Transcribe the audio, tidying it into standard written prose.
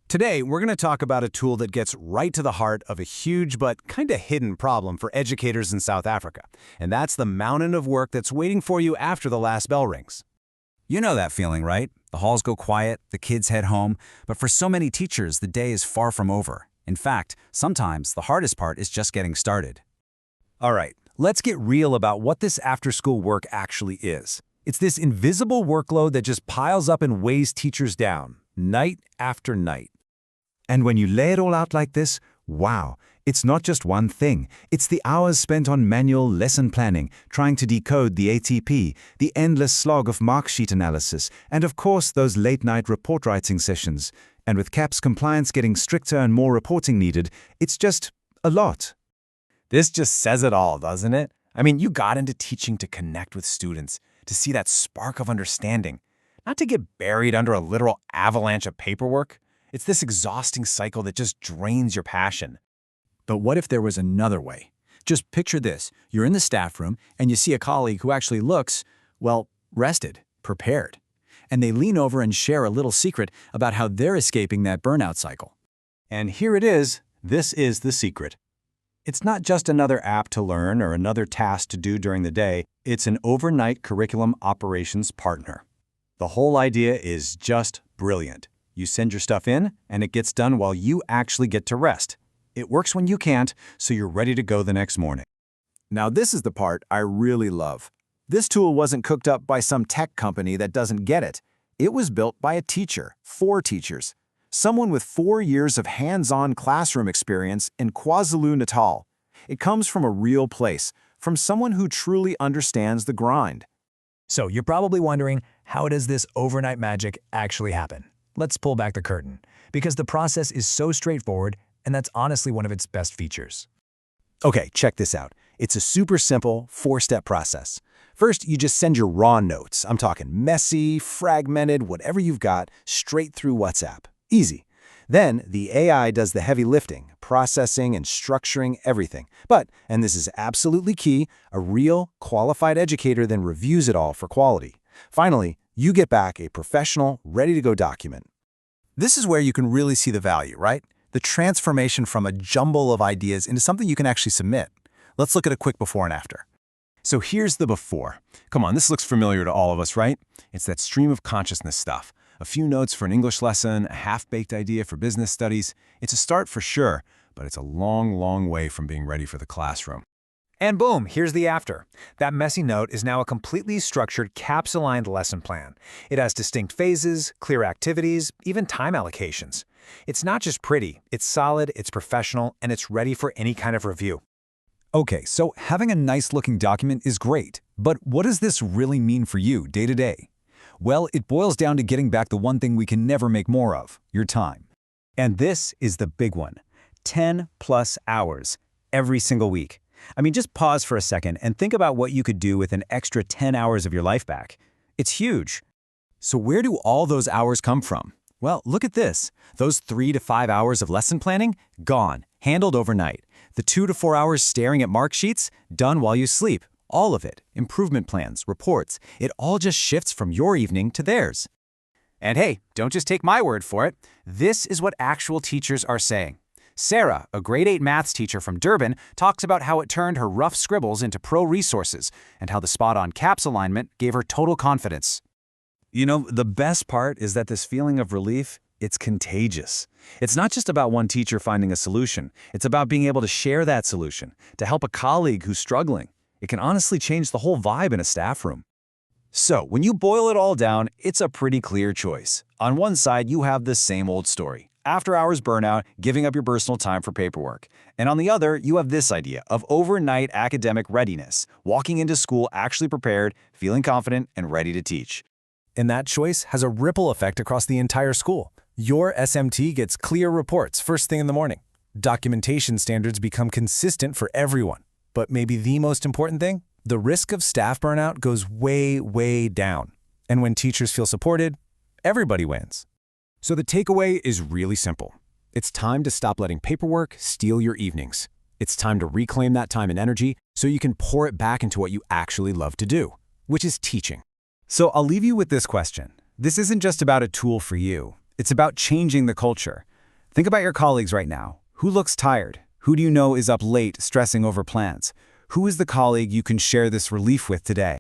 Today, we're going to talk about a tool that gets right to the heart of a huge but kind of hidden problem for educators in South Africa, and that's the mountain of work that's waiting for you after the last bell rings. You know that feeling, right? The halls go quiet, the kids head home, but for so many teachers, the day is far from over. In fact, sometimes the hardest part is just getting started. All right, let's get real about what this after-school work actually is. It's this invisible workload that just piles up and weighs teachers down, night after night. And when you lay it all out like this, wow, it's not just one thing. It's the hours spent on manual lesson planning, trying to decode the ATP, the endless slog of mark sheet analysis, and of course those late-night report writing sessions. And with CAPS compliance getting stricter and more reporting needed, it's just a lot. This just says it all, doesn't it? I mean, you got into teaching to connect with students, to see that spark of understanding, not to get buried under a literal avalanche of paperwork. It's this exhausting cycle that just drains your passion. But what if there was another way? Just picture this. You're in the staff room and you see a colleague who actually looks, well, rested, prepared. And they lean over and share a little secret about how they're escaping that burnout cycle. And here it is. This is the secret. It's not just another app to learn or another task to do during the day. It's an overnight curriculum operations partner. The whole idea is just brilliant. You send your stuff in, and it gets done while you actually get to rest. It works when you can't, so you're ready to go the next morning. Now, this is the part I really love. This tool wasn't cooked up by some tech company that doesn't get it. It was built by a teacher, for teachers. Someone with 4 years of hands-on classroom experience in KwaZulu-Natal. It comes from a real place, from someone who truly understands the grind. So you're probably wondering, how does this overnight magic actually happen? Let's pull back the curtain, because the process is so straightforward, and that's honestly one of its best features. Okay, check this out. It's a super simple 4-step process. First, you just send your raw notes. I'm talking messy, fragmented, whatever you've got, straight through WhatsApp. Easy. Then, the AI does the heavy lifting, processing and structuring everything. But, and this is absolutely key, a real, qualified educator then reviews it all for quality. Finally, you get back a professional, ready-to-go document. This is where you can really see the value, right? The transformation from a jumble of ideas into something you can actually submit. Let's look at a quick before and after. So here's the before. Come on, this looks familiar to all of us, right? It's that stream of consciousness stuff. A few notes for an English lesson, a half-baked idea for business studies. It's a start for sure, but it's a long, long way from being ready for the classroom. And boom, here's the after. That messy note is now a completely structured, CAPS-aligned lesson plan. It has distinct phases, clear activities, even time allocations. It's not just pretty, it's solid, it's professional, and it's ready for any kind of review. Okay, so having a nice-looking document is great, but what does this really mean for you day to day? Well, it boils down to getting back the one thing we can never make more of, your time. And this is the big one, 10+ hours every single week. I mean, just pause for a second and think about what you could do with an extra 10 hours of your life back. It's huge. So where do all those hours come from? Well, look at this. Those 3 to 5 hours of lesson planning, gone, handled overnight. The 2 to 4 hours staring at mark sheets, done while you sleep. All of it, improvement plans, reports, it all just shifts from your evening to theirs. And hey, don't just take my word for it. This is what actual teachers are saying. Sarah, a grade 8 maths teacher from Durban, talks about how it turned her rough scribbles into pro resources and how the spot-on CAPS alignment gave her total confidence. You know, the best part is that this feeling of relief, it's contagious. It's not just about one teacher finding a solution. It's about being able to share that solution, to help a colleague who's struggling. It can honestly change the whole vibe in a staff room. So, when you boil it all down, it's a pretty clear choice. On one side, you have the same old story. After-hours burnout, giving up your personal time for paperwork. And on the other, you have this idea of overnight academic readiness, walking into school actually prepared, feeling confident, and ready to teach. And that choice has a ripple effect across the entire school. Your SMT gets clear reports first thing in the morning. Documentation standards become consistent for everyone. But maybe the most important thing, the risk of staff burnout goes way, way down. And when teachers feel supported, everybody wins. So the takeaway is really simple. It's time to stop letting paperwork steal your evenings. It's time to reclaim that time and energy so you can pour it back into what you actually love to do, which is teaching. So I'll leave you with this question. This isn't just about a tool for you. It's about changing the culture. Think about your colleagues right now. Who looks tired? Who do you know is up late stressing over plans? Who is the colleague you can share this relief with today?